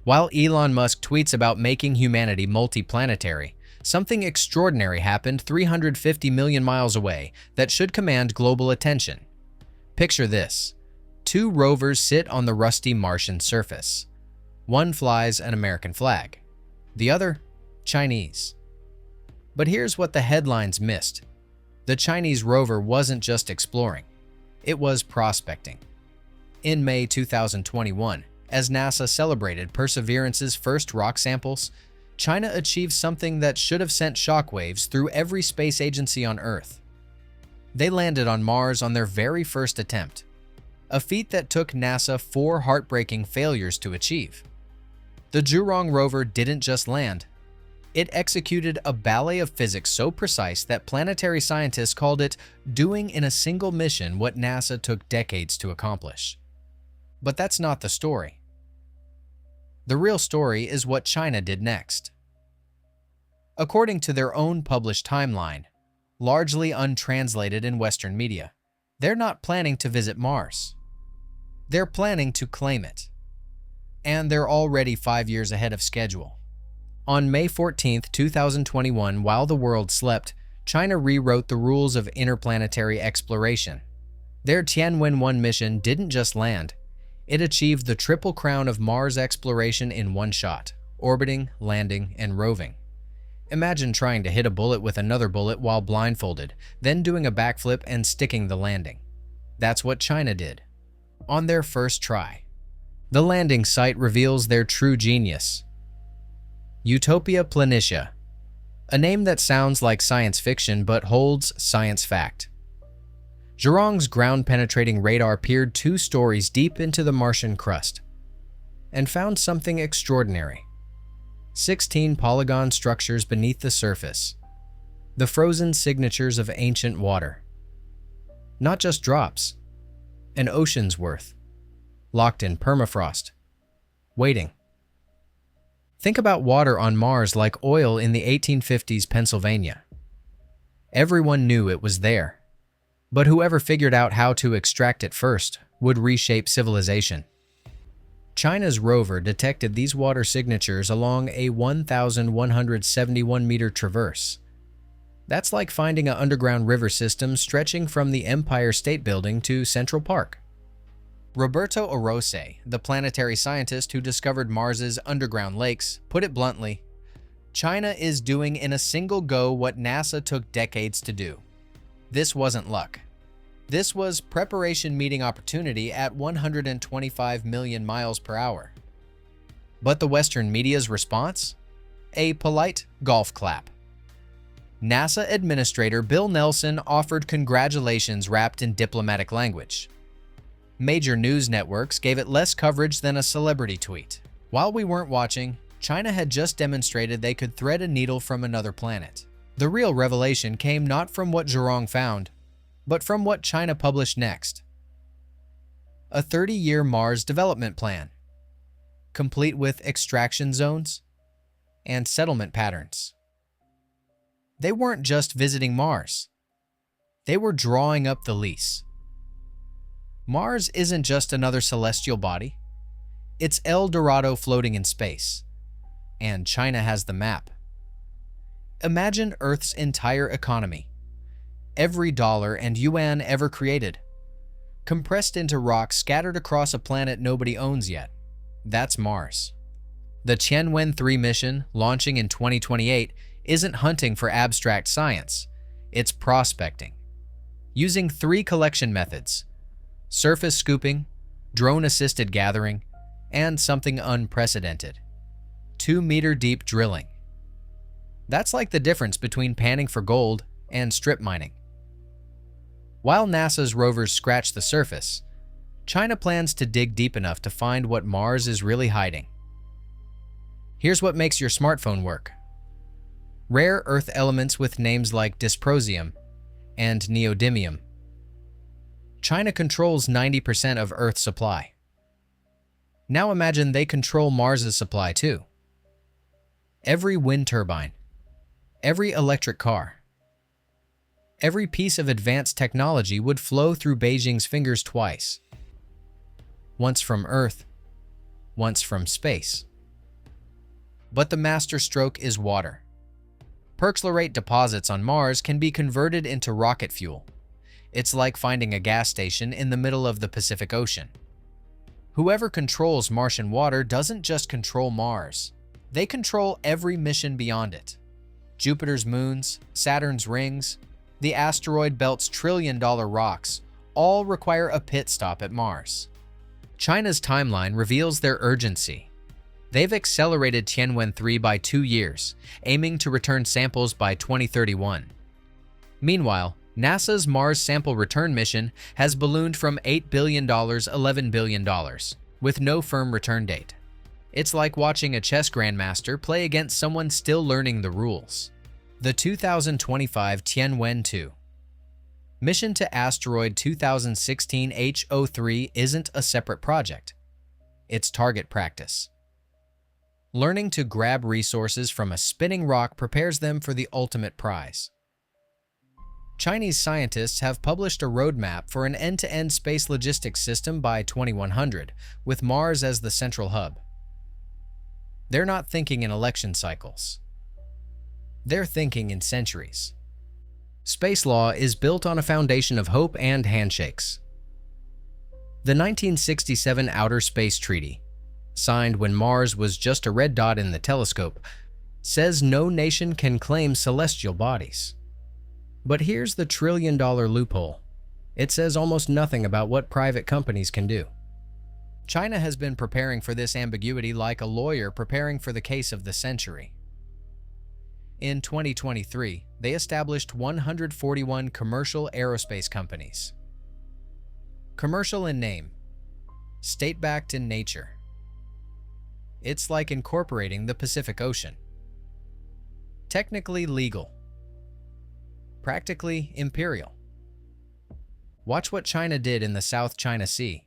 While Elon Musk tweets about making humanity multiplanetary, something extraordinary happened 350 million miles away that should command global attention. Picture this. Two rovers sit on the rusty Martian surface. One flies an American flag, the other, Chinese. But here's what the headlines missed. The Chinese rover wasn't just exploring, it was prospecting. In May 2021, as NASA celebrated Perseverance's first rock samples, China achieved something that should have sent shockwaves through every space agency on Earth. They landed on Mars on their very first attempt, a feat that took NASA 4 heartbreaking failures to achieve. The Zhurong rover didn't just land. It executed a ballet of physics so precise that planetary scientists called it doing in a single mission what NASA took decades to accomplish. But that's not the story. The real story is what China did next. According to their own published timeline, largely untranslated in Western media, they're not planning to visit Mars. They're planning to claim it. And they're already 5 years ahead of schedule. On May 14, 2021, while the world slept, China rewrote the rules of interplanetary exploration. Their Tianwen-1 mission didn't just land. It achieved the triple crown of Mars exploration in one shot: orbiting, landing, and roving. Imagine trying to hit a bullet with another bullet while blindfolded, then doing a backflip and sticking the landing. That's what China did, on their first try. The landing site reveals their true genius. Utopia Planitia, a name that sounds like science fiction but holds science fact. Zhurong's ground-penetrating radar peered 2 stories deep into the Martian crust and found something extraordinary. 16 polygon structures beneath the surface, the frozen signatures of ancient water. Not just drops, an ocean's worth, locked in permafrost, waiting. Think about water on Mars like oil in the 1850s Pennsylvania. Everyone knew it was there, but whoever figured out how to extract it first would reshape civilization. China's rover detected these water signatures along a 1,171-meter traverse. That's like finding an underground river system stretching from the Empire State Building to Central Park. Roberto Orose, the planetary scientist who discovered Mars's underground lakes, put it bluntly, China is doing in a single go what NASA took decades to do. This wasn't luck. This was preparation meeting opportunity at 125 million miles per hour. But the Western media's response? A polite golf clap. NASA Administrator Bill Nelson offered congratulations wrapped in diplomatic language. Major news networks gave it less coverage than a celebrity tweet. While we weren't watching, China had just demonstrated they could thread a needle from another planet. The real revelation came not from what Zhurong found, but from what China published next. A 30-year Mars development plan, complete with extraction zones and settlement patterns. They weren't just visiting Mars. They were drawing up the lease. Mars isn't just another celestial body. It's El Dorado floating in space. And China has the map. Imagine Earth's entire economy, every dollar and yuan ever created, compressed into rocks scattered across a planet nobody owns yet. That's Mars. The Tianwen-3 mission, launching in 2028, isn't hunting for abstract science. It's prospecting. Using 3 collection methods: surface scooping, drone-assisted gathering, and something unprecedented: 2-meter-deep drilling. That's like the difference between panning for gold and strip mining. While NASA's rovers scratch the surface, China plans to dig deep enough to find what Mars is really hiding. Here's what makes your smartphone work: rare earth elements with names like dysprosium and neodymium. China controls 90% of Earth's supply. Now imagine they control Mars's supply too. Every wind turbine, every electric car, every piece of advanced technology would flow through Beijing's fingers twice. Once from Earth, once from space. But the masterstroke is water. Perchlorate deposits on Mars can be converted into rocket fuel. It's like finding a gas station in the middle of the Pacific Ocean. Whoever controls Martian water doesn't just control Mars. They control every mission beyond it. Jupiter's moons, Saturn's rings, the asteroid belt's trillion-dollar rocks all require a pit stop at Mars. China's timeline reveals their urgency. They've accelerated Tianwen-3 by 2 years, aiming to return samples by 2031. Meanwhile, NASA's Mars sample return mission has ballooned from $8 billion to $11 billion, with no firm return date. It's like watching a chess grandmaster play against someone still learning the rules. The 2025 Tianwen-2 mission to asteroid 2016 H03 isn't a separate project. It's target practice. Learning to grab resources from a spinning rock prepares them for the ultimate prize. Chinese scientists have published a roadmap for an end-to-end space logistics system by 2100, with Mars as the central hub. They're not thinking in election cycles. They're thinking in centuries. Space law is built on a foundation of hope and handshakes. The 1967 Outer Space Treaty, signed when Mars was just a red dot in the telescope, says no nation can claim celestial bodies. But here's the trillion-dollar loophole. It says almost nothing about what private companies can do. China has been preparing for this ambiguity like a lawyer preparing for the case of the century. In 2023, they established 141 commercial aerospace companies. Commercial in name, state-backed in nature. It's like incorporating the Pacific Ocean. Technically legal. Practically imperial. Watch what China did in the South China Sea.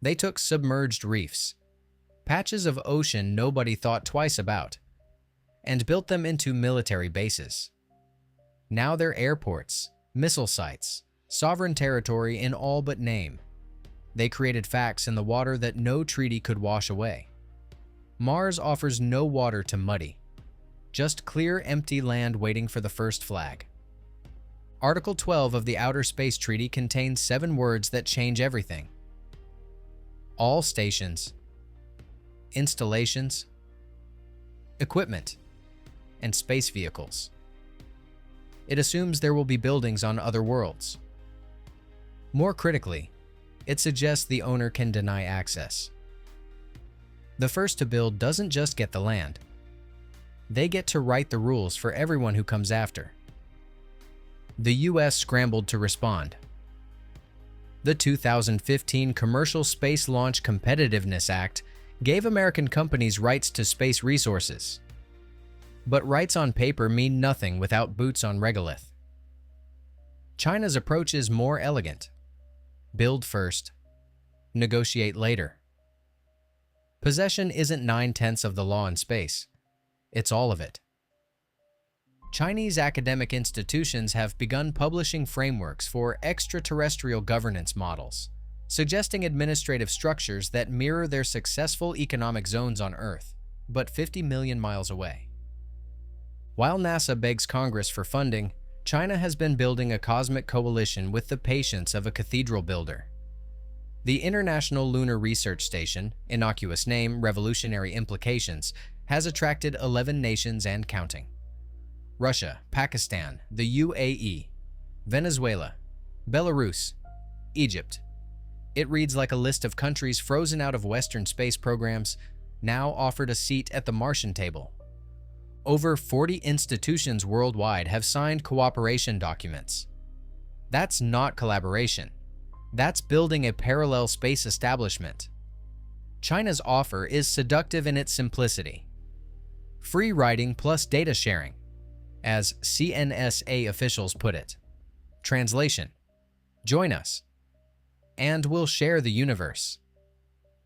They took submerged reefs, patches of ocean nobody thought twice about, and built them into military bases. Now they're airports, missile sites, sovereign territory in all but name. They created facts in the water that no treaty could wash away. Mars offers no water to muddy, just clear, empty land waiting for the first flag. Article 12 of the Outer Space Treaty contains 7 words that change everything. All stations, installations, equipment, and space vehicles. It assumes there will be buildings on other worlds. More critically, it suggests the owner can deny access. The first to build doesn't just get the land. They get to write the rules for everyone who comes after. The US scrambled to respond. The 2015 Commercial Space Launch Competitiveness Act gave American companies rights to space resources. But rights on paper mean nothing without boots on regolith. China's approach is more elegant. Build first, negotiate later. Possession isn't 9/10 of the law in space. It's all of it. Chinese academic institutions have begun publishing frameworks for extraterrestrial governance models, suggesting administrative structures that mirror their successful economic zones on Earth, but 50 million miles away. While NASA begs Congress for funding, China has been building a cosmic coalition with the patience of a cathedral builder. The International Lunar Research Station, innocuous name, revolutionary implications, has attracted 11 nations and counting. Russia, Pakistan, the UAE, Venezuela, Belarus, Egypt. It reads like a list of countries frozen out of Western space programs, now offered a seat at the Martian table. Over 40 institutions worldwide have signed cooperation documents. That's not collaboration. That's building a parallel space establishment. China's offer is seductive in its simplicity. Free riding plus data sharing, as CNSA officials put it. Translation: join us, and we'll share the universe.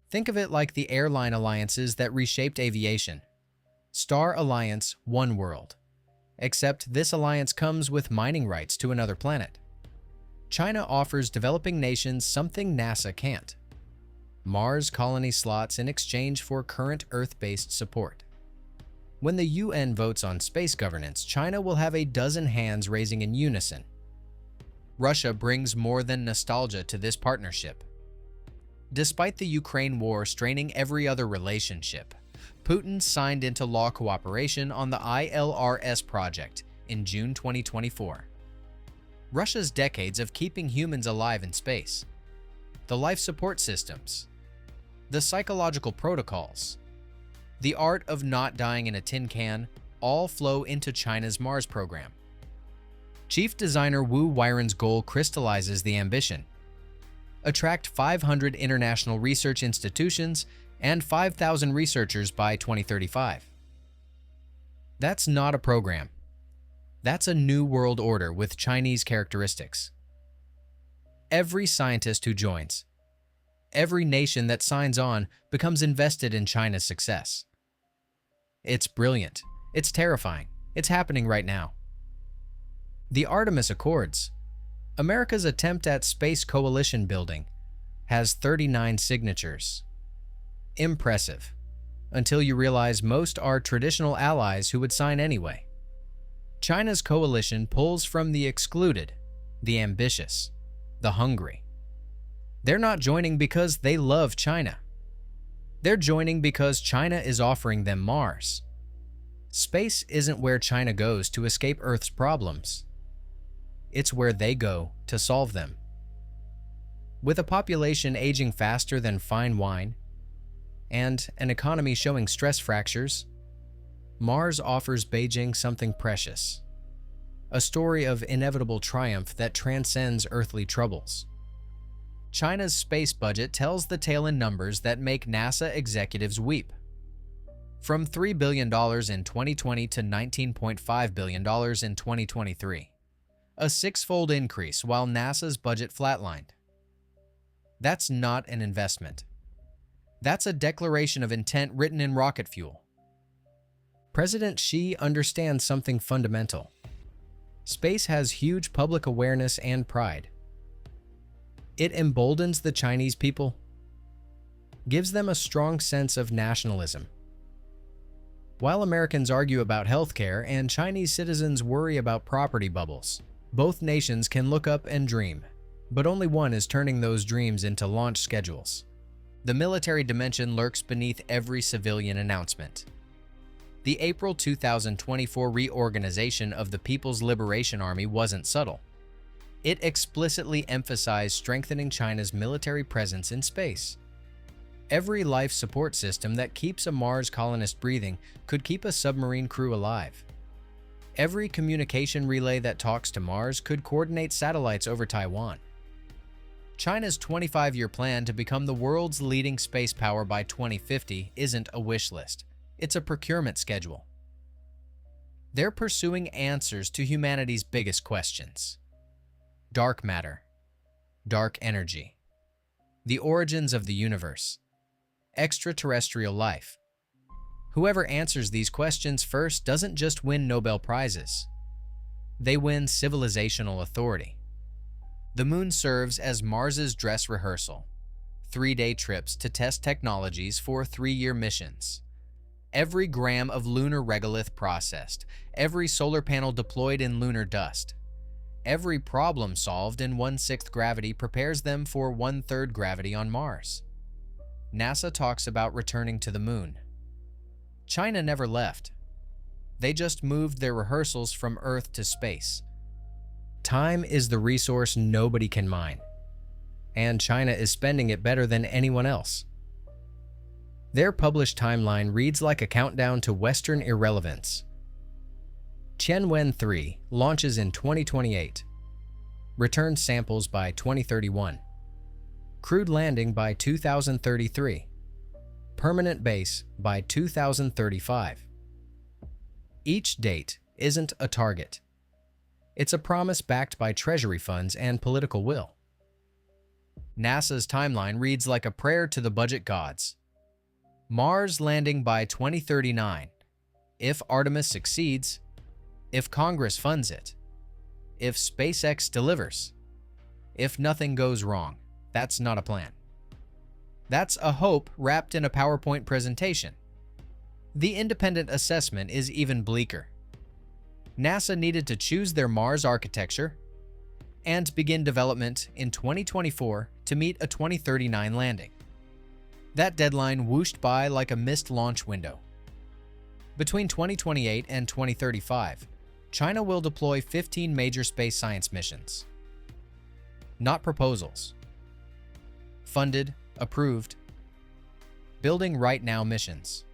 Think of it like the airline alliances that reshaped aviation. Star Alliance, One World. Except this alliance comes with mining rights to another planet. China offers developing nations something NASA can't: Mars colony slots in exchange for current Earth-based support. When the UN votes on space governance, China will have a dozen hands raising in unison. Russia brings more than nostalgia to this partnership. Despite the Ukraine war straining every other relationship, Putin signed into law cooperation on the ILRS project in June 2024. Russia's decades of keeping humans alive in space, the life support systems, the psychological protocols, the art of not dying in a tin can all flow into China's Mars program. Chief designer Wu Weiren's goal crystallizes the ambition: attract 500 international research institutions and 5,000 researchers by 2035. That's not a program. That's a new world order with Chinese characteristics. Every scientist who joins, every nation that signs on becomes invested in China's success. It's brilliant. It's terrifying. It's happening right now. The Artemis Accords, America's attempt at space coalition building, has 39 signatures. Impressive, until you realize most are traditional allies who would sign anyway. China's coalition pulls from the excluded, the ambitious, the hungry. They're not joining because they love China. They're joining because China is offering them Mars. Space isn't where China goes to escape Earth's problems. It's where they go to solve them. With a population aging faster than fine wine, and an economy showing stress fractures, Mars offers Beijing something precious, a story of inevitable triumph that transcends earthly troubles. China's space budget tells the tale in numbers that make NASA executives weep. From $3 billion in 2020 to $19.5 billion in 2023, a six-fold increase while NASA's budget flatlined. That's not an investment. That's a declaration of intent written in rocket fuel. President Xi understands something fundamental. Space has huge public awareness and pride. It emboldens the Chinese people, gives them a strong sense of nationalism. While Americans argue about healthcare and Chinese citizens worry about property bubbles, both nations can look up and dream, but only one is turning those dreams into launch schedules. The military dimension lurks beneath every civilian announcement. The April 2024 reorganization of the People's Liberation Army wasn't subtle. It explicitly emphasized strengthening China's military presence in space. Every life support system that keeps a Mars colonist breathing could keep a submarine crew alive. Every communication relay that talks to Mars could coordinate satellites over Taiwan. China's 25-year plan to become the world's leading space power by 2050 isn't a wish list. It's a procurement schedule. They're pursuing answers to humanity's biggest questions: dark matter, dark energy, the origins of the universe, extraterrestrial life. Whoever answers these questions first doesn't just win Nobel Prizes. They win civilizational authority. The moon serves as Mars's dress rehearsal, 3-day trips to test technologies for 3-year missions. Every gram of lunar regolith processed, every solar panel deployed in lunar dust, every problem solved in 1/6 gravity prepares them for 1/3 gravity on Mars. NASA talks about returning to the moon. China never left. They just moved their rehearsals from Earth to space. Time is the resource nobody can mine, and China is spending it better than anyone else. Their published timeline reads like a countdown to Western irrelevance. Tianwen-3 launches in 2028, returns samples by 2031, crewed landing by 2033, permanent base by 2035. Each date isn't a target. It's a promise backed by treasury funds and political will. NASA's timeline reads like a prayer to the budget gods. Mars landing by 2039, if Artemis succeeds, if Congress funds it, if SpaceX delivers, if nothing goes wrong. That's not a plan. That's a hope wrapped in a PowerPoint presentation. The independent assessment is even bleaker. NASA needed to choose their Mars architecture and begin development in 2024 to meet a 2039 landing. That deadline whooshed by like a missed launch window. Between 2028 and 2035, China will deploy 15 major space science missions. Not proposals. Funded, approved, building right now missions.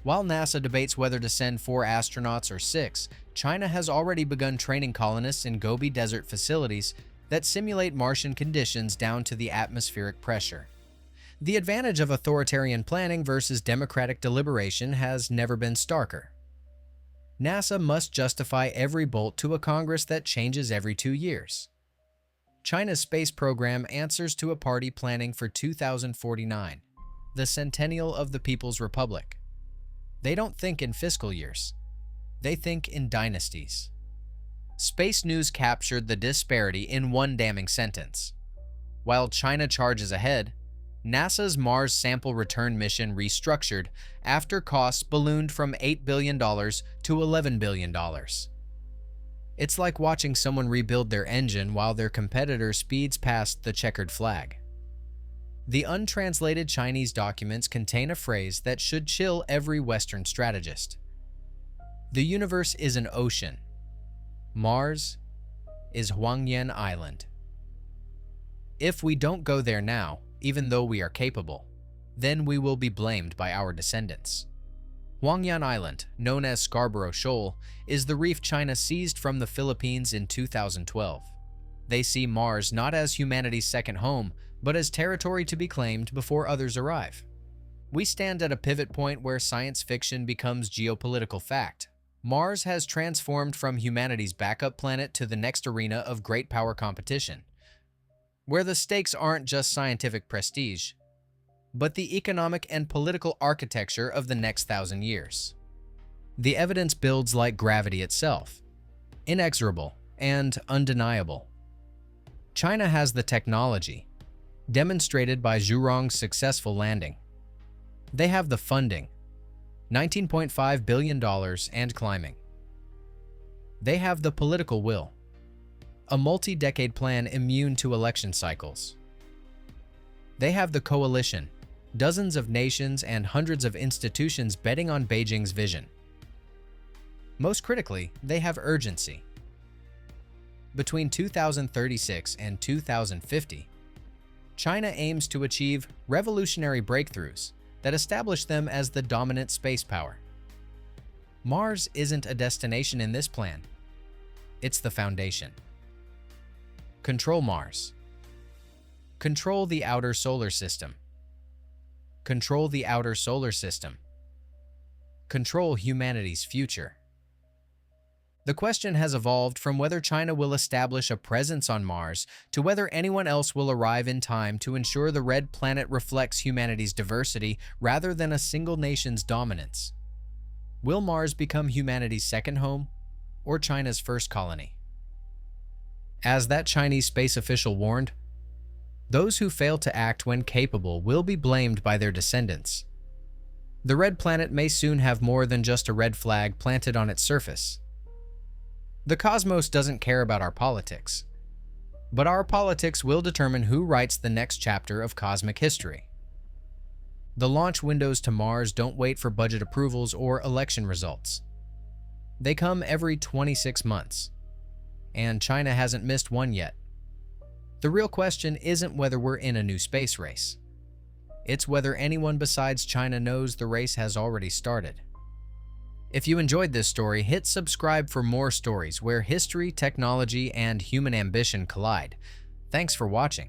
While NASA debates whether to send 4 astronauts or 6, China has already begun training colonists in Gobi Desert facilities that simulate Martian conditions down to the atmospheric pressure. The advantage of authoritarian planning versus democratic deliberation has never been starker. NASA must justify every bolt to a Congress that changes every 2 years. China's space program answers to a party planning for 2049, the centennial of the People's Republic. They don't think in fiscal years. They think in dynasties. Space News captured the disparity in one damning sentence. While China charges ahead, NASA's Mars sample return mission restructured after costs ballooned from $8 billion to $11 billion. It's like watching someone rebuild their engine while their competitor speeds past the checkered flag. The untranslated Chinese documents contain a phrase that should chill every Western strategist. The universe is an ocean. Mars is Huangyan Island. If we don't go there now, even though we are capable, then we will be blamed by our descendants. Huangyan Island, known as Scarborough Shoal, is the reef China seized from the Philippines in 2012. They see Mars not as humanity's second home, but as territory to be claimed before others arrive. We stand at a pivot point where science fiction becomes geopolitical fact. Mars has transformed from humanity's backup planet to the next arena of great power competition, where the stakes aren't just scientific prestige, but the economic and political architecture of the next 1,000 years. The evidence builds like gravity itself, inexorable and undeniable. China has the technology, demonstrated by Zhurong's successful landing. They have the funding, $19.5 billion and climbing. They have the political will, a multi-decade plan immune to election cycles. They have the coalition, dozens of nations and hundreds of institutions betting on Beijing's vision. Most critically, they have urgency. Between 2036 and 2050, China aims to achieve revolutionary breakthroughs that establish them as the dominant space power. Mars isn't a destination in this plan. It's the foundation. Control Mars. Control the outer solar system. Control the outer solar system. Control humanity's future. The question has evolved from whether China will establish a presence on Mars to whether anyone else will arrive in time to ensure the red planet reflects humanity's diversity rather than a single nation's dominance. Will Mars become humanity's second home or China's first colony? As that Chinese space official warned, those who fail to act when capable will be blamed by their descendants. The red planet may soon have more than just a red flag planted on its surface. The cosmos doesn't care about our politics, but our politics will determine who writes the next chapter of cosmic history. The launch windows to Mars don't wait for budget approvals or election results. They come every 26 months, and China hasn't missed one yet. The real question isn't whether we're in a new space race. It's whether anyone besides China knows the race has already started. If you enjoyed this story, hit subscribe for more stories where history, technology, and human ambition collide. Thanks for watching.